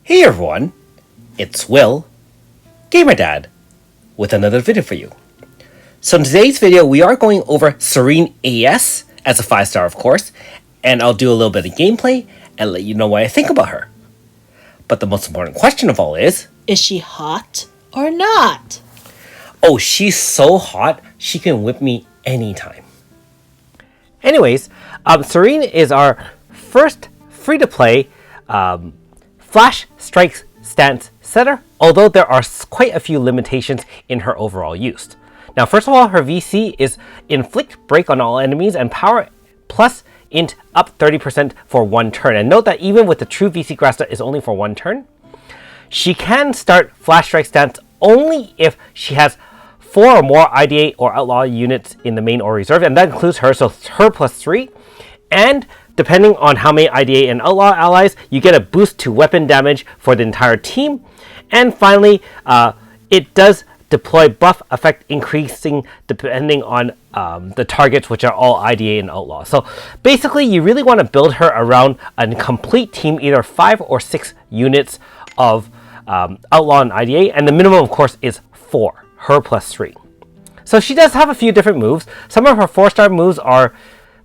Hey everyone, it's Will, Gamer Dad, with another video for you. So in today's video, we are going over Cerrine AS as a 5-star, of course, and I'll do a little bit of gameplay and let you know what I think about her. But the most important question of all is she hot or not? Oh, she's so hot, she can whip me anytime. Anyways, Cerrine is our first free-to-play Flash Strike stance setter, although there are quite a few limitations in her overall use. Now, first of all, her VC is Inflict Break on all enemies and Power plus int up 30% for one turn. And note that even with the true VC Grasta is only for one turn, she can start Flash Strike stance only if she has 4 or more IDA or Outlaw units in the main or reserve, and that includes her, so her plus 3. And depending on how many IDA and Outlaw allies, you get a boost to weapon damage for the entire team. And finally, it does deploy buff effect increasing depending on the targets, which are all IDA and Outlaw. So basically, you really want to build her around a complete team, either 5 or 6 units of Outlaw and IDA, and the minimum, of course, is 4, her plus 3. So she does have a few different moves. Some of her 4-star moves are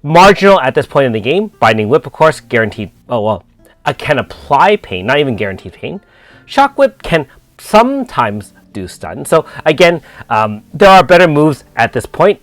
marginal at this point in the game. Binding Whip, of course, guaranteed, can apply pain, not even guaranteed pain. Shock Whip can sometimes do stun. So again, there are better moves at this point.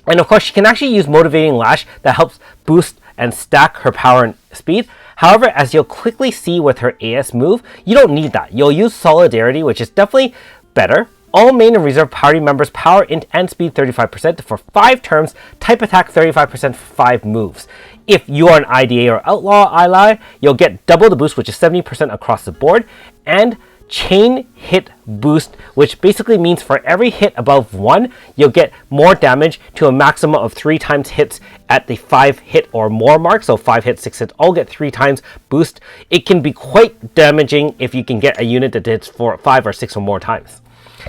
And of course, she can actually use Motivating Lash that helps boost and stack her power and speed. However, as you'll quickly see with her AS move, you don't need that. You'll use Solidarity, which is definitely better. All main and reserve party members power, int, and speed 35% for 5 turns, type attack 35% for 5 moves. If you are an IDA or Outlaw ally, you'll get double the boost, which is 70% across the board, and chain hit boost, which basically means for every hit above 1, you'll get more damage to a maximum of 3 times hits at the 5 hit or more mark. So 5 hits, 6 hits, all get 3 times boost. It can be quite damaging if you can get a unit that hits 5 or 6 or more times.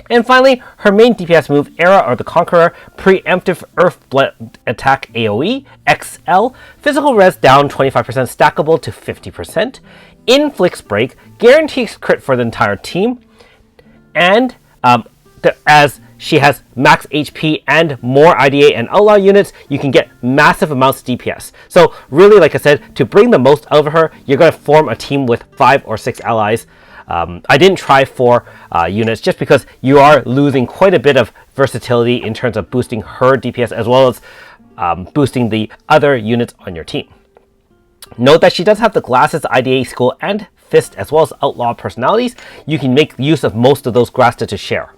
And finally, her main DPS move, Era or the Conqueror, Preemptive Earth Blend Attack AoE, XL, Physical Res down 25%, stackable to 50%, Inflicts Break, guarantees crit for the entire team, and as she has max HP and more IDA and Outlaw units, you can get massive amounts of DPS. So really, like I said, to bring the most out of her, you're going to form a team with 5 or 6 allies. I didn't try 4 units just because you are losing quite a bit of versatility in terms of boosting her DPS as well as boosting the other units on your team. Note that she does have the Glasses, IDA, Skull, and Fist as well as Outlaw personalities. You can make use of most of those Grasta to share.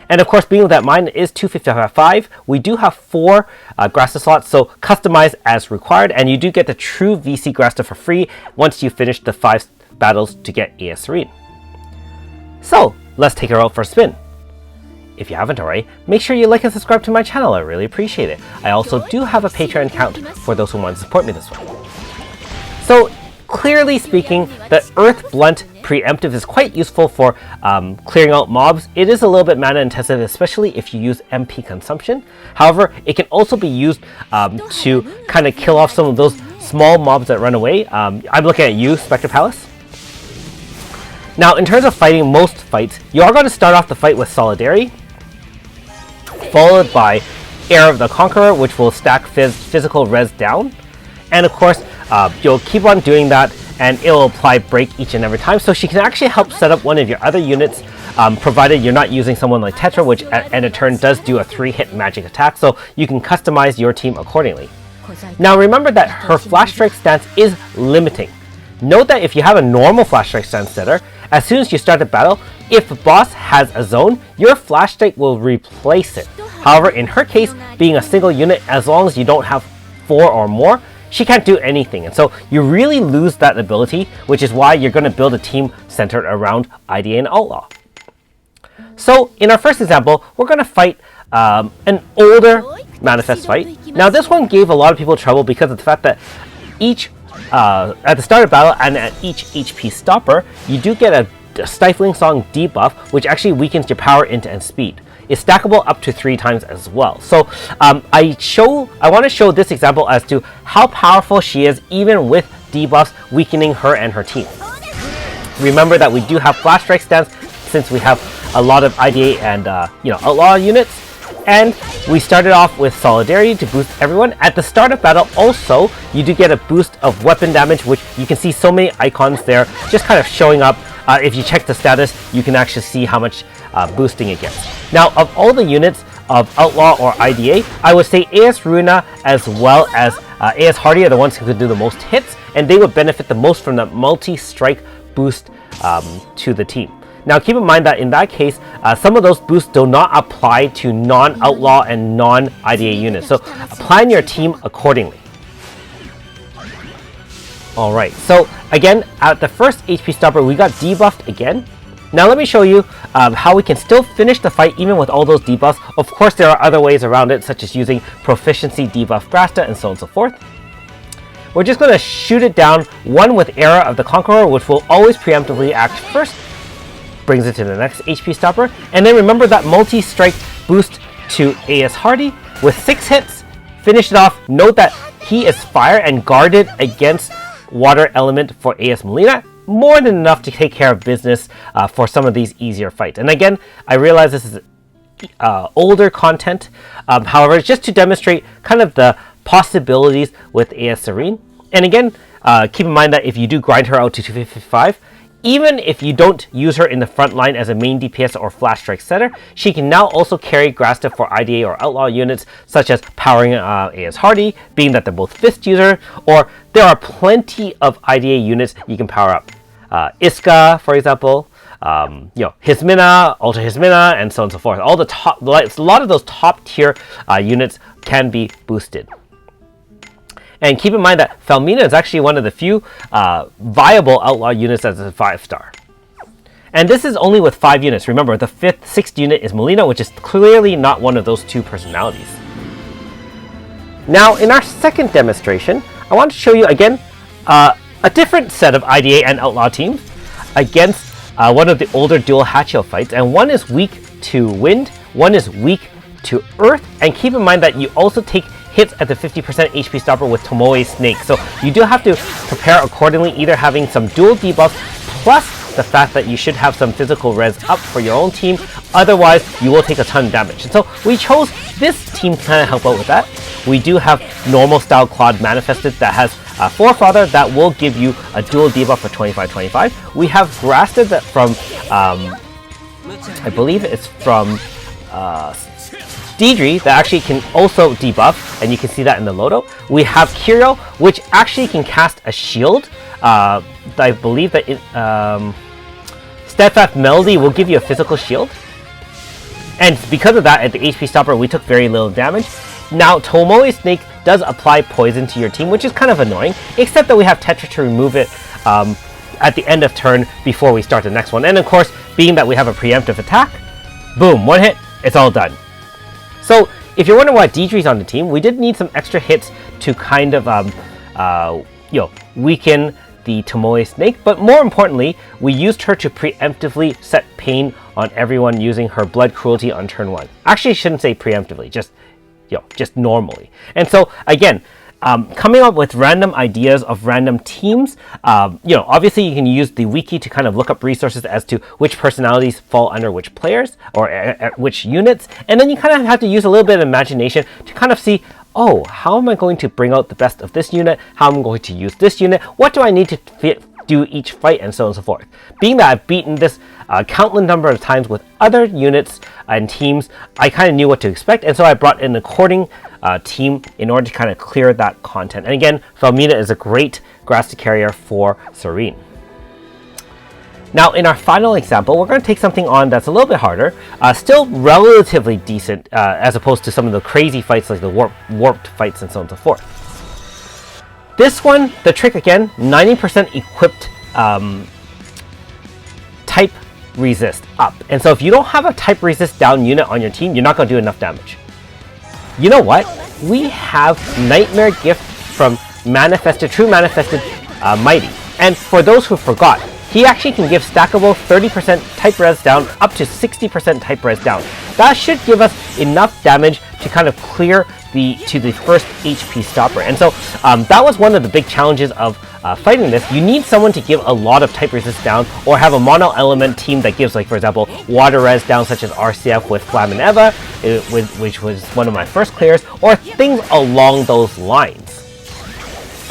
And of course, being with that mine is 255. We do have 4 Grasta slots, so customize as required, and you do get the true VC Grasta for free once you finish the 5 battles to get AS Serene. So let's take her out for a spin. If you haven't already, make sure you like and subscribe to my channel. I really appreciate it. I also do have a Patreon account for those who want to support me this way. So clearly speaking, the Earth Blunt Preemptive is quite useful for clearing out mobs. It is a little bit mana intensive, especially if you use MP consumption. However, it can also be used to kind of kill off some of those small mobs that run away. I'm looking at you, Spectre Palace. Now, in terms of fighting most fights, you are going to start off the fight with Solidarity, followed by Era of the Conqueror, which will stack physical res down. And of course, you'll keep on doing that, and it will apply break each and every time. So she can actually help set up one of your other units, provided you're not using someone like Tetra, which at end of turn does do a 3-hit magic attack. So you can customize your team accordingly. Now remember that her Flash Strike stance is limiting. Note that if you have a normal Flash Strike stance setter, as soon as you start the battle, if the boss has a zone, your Flash Strike will replace it. However, in her case, being a single unit, as long as you don't have 4 or more, she can't do anything. And so you really lose that ability, which is why you're going to build a team centered around IDA and Outlaw. So in our first example, we're going to fight an older Manifest fight. Now this one gave a lot of people trouble because of the fact that each at the start of battle and at each HP stopper, you do get a Stifling Song debuff, which actually weakens your power, int, and speed. It's stackable up to 3 times as well. So I want to show this example as to how powerful she is even with debuffs weakening her and her team. remember that we do have flash strike stance since we have a lot of IDA and Outlaw units. And we started off with Solidarity to boost everyone. At the start of battle also, you do get a boost of weapon damage, which you can see so many icons there just kind of showing up. If you check the status, you can actually see how much boosting it gets. Now, of all the units of Outlaw or IDA, I would say AS Serene as well as AS Hardy are the ones who could do the most hits, and they would benefit the most from the multi-strike boost to the team. Now keep in mind that in that case, some of those boosts do not apply to non-Outlaw and non-IDA units, so plan your team accordingly. Alright, so again, at the first HP stopper, we got debuffed again. Now let me show you how we can still finish the fight even with all those debuffs. Of course, there are other ways around it, such as using Proficiency debuff Grasta and so on and so forth. We're just going to shoot it down, one with Era of the Conqueror, which will always preemptively act first. Brings it to the next HP stopper. And then remember that multi-strike boost to AS Hardy with 6 hits. Finish it off. Note that he is fire and guarded against water element for AS Melina. More than enough to take care of business for some of these easier fights. And again, I realize this is older content. However, just to demonstrate kind of the possibilities with AS Serene. And again, keep in mind that if you do grind her out to 255, even if you don't use her in the front line as a main DPS or flash strike setter, she can now also carry Grasta for IDA or Outlaw units, such as powering AS Hardy, being that they're both fist user, or there are plenty of IDA units you can power up. Iska, for example, Hismina, Ultra Hismina, and so on and so forth. All the top, a lot of those top tier units can be boosted. And keep in mind that Felmina is actually one of the few viable Outlaw units as a 5-star. And this is only with 5 units. Remember, the 6th unit is Melina, which is clearly not one of those 2 personalities. Now, in our second demonstration, I want to show you again a different set of IDA and Outlaw teams against one of the older dual Hatchel fights. And one is weak to wind, one is weak to earth. And keep in mind that you also take hits at the 50% HP stopper with Tomoe Snake. So you do have to prepare accordingly, either having some dual debuffs plus the fact that you should have some physical res up for your own team. Otherwise, you will take a ton of damage. And so we chose this team to kind of help out with that. We do have normal style Claude manifested that has Forefather that will give you a dual debuff for 25-25. We have Grasta that from, I believe it's from Deidre that actually can also debuff, and you can see that in the Loto. We have Kirio, which actually can cast a shield. I believe that Steadfast Melody will give you a physical shield. And because of that, at the HP stopper, we took very little damage. Now, Tomoe Snake does apply poison to your team, which is kind of annoying, except that we have Tetra to remove it at the end of turn before we start the next one. And of course, being that we have a preemptive attack, boom, 1 hit, it's all done. So, if you're wondering why Deidre's on the team, we did need some extra hits to kind of, weaken the Tomoe Snake, but more importantly, we used her to preemptively set pain on everyone using her Blood Cruelty on turn 1. Actually, I shouldn't say preemptively, just normally. And so, again, coming up with random ideas of random teams, obviously you can use the wiki to kind of look up resources as to which personalities fall under which players or which units, and then you kind of have to use a little bit of imagination to kind of see, oh, how am I going to bring out the best of this unit? How am I going to use this unit? What do I need to do each fight, and so on and so forth. Being that I've beaten this countless number of times with other units and teams, I kind of knew what to expect, and so I brought an according team in order to kind of clear that content. And again, Felmina is a great Grasta carrier for Cerrine. Now, in our final example, we're going to take something on that's a little bit harder, still relatively decent as opposed to some of the crazy fights like the warped fights and so on and so forth. This one, the trick again, 90% equipped type resist up. And so if you don't have a type resist down unit on your team, you're not going to do enough damage. You know what? We have Nightmare Gift from True Manifested Mighty. And for those who forgot, he actually can give stackable 30% type res down up to 60% type res down. That should give us enough damage to kind of clear to the first HP stopper. And so that was one of the big challenges of fighting this. You need someone to give a lot of type resist down, or have a mono element team that gives, like, for example, water res down, such as RCF with Flam and Eva, which was one of my first clears, or things along those lines.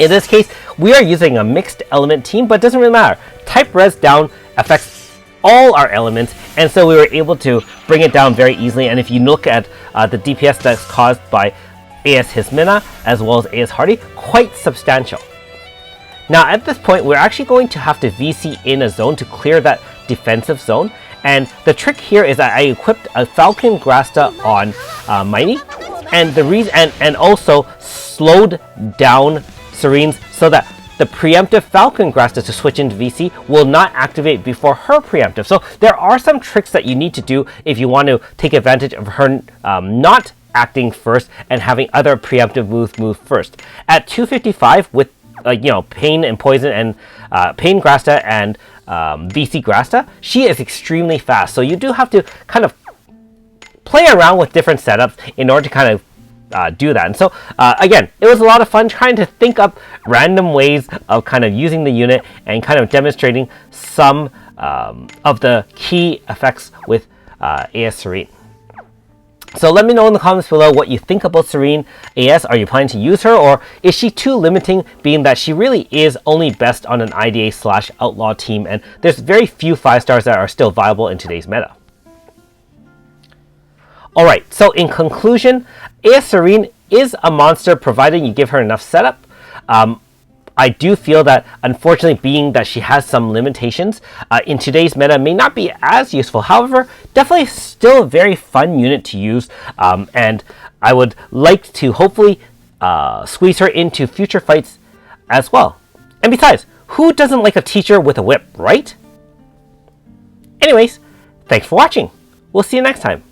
In this case, we are using a mixed element team, but it doesn't really matter. Type res down affects all our elements, and so we were able to bring it down very easily. And if you look at the DPS that's caused by AS Hismina as well as AS Hardy, quite substantial. Now at this point, we're actually going to have to VC in a zone to clear that defensive zone. And the trick here is that I equipped a Falcon Grasta on Mighty, and the reason and also slowed down Cerrine's so that the preemptive Falcon Grasta to switch into VC will not activate before her preemptive. So there are some tricks that you need to do if you want to take advantage of her not acting first and having other preemptive moves move first. At 255 with Pain and Poison and Pain Grasta and VC Grasta, she is extremely fast. So you do have to kind of play around with different setups in order to kind of do that. And so again, it was a lot of fun trying to think up random ways of kind of using the unit and kind of demonstrating some of the key effects with AS Serene. So let me know in the comments below what you think about Cerrine AS. Are you planning to use her, or is she too limiting, being that she really is only best on an IDA/Outlaw team, and there's very few 5-stars that are still viable in today's meta. Alright, so in conclusion, AS Serene is a monster provided you give her enough setup. I do feel that, unfortunately, being that she has some limitations, in today's meta may not be as useful. However, definitely still a very fun unit to use, and I would like to hopefully squeeze her into future fights as well. And besides, who doesn't like a teacher with a whip, right? Anyways, thanks for watching. We'll see you next time.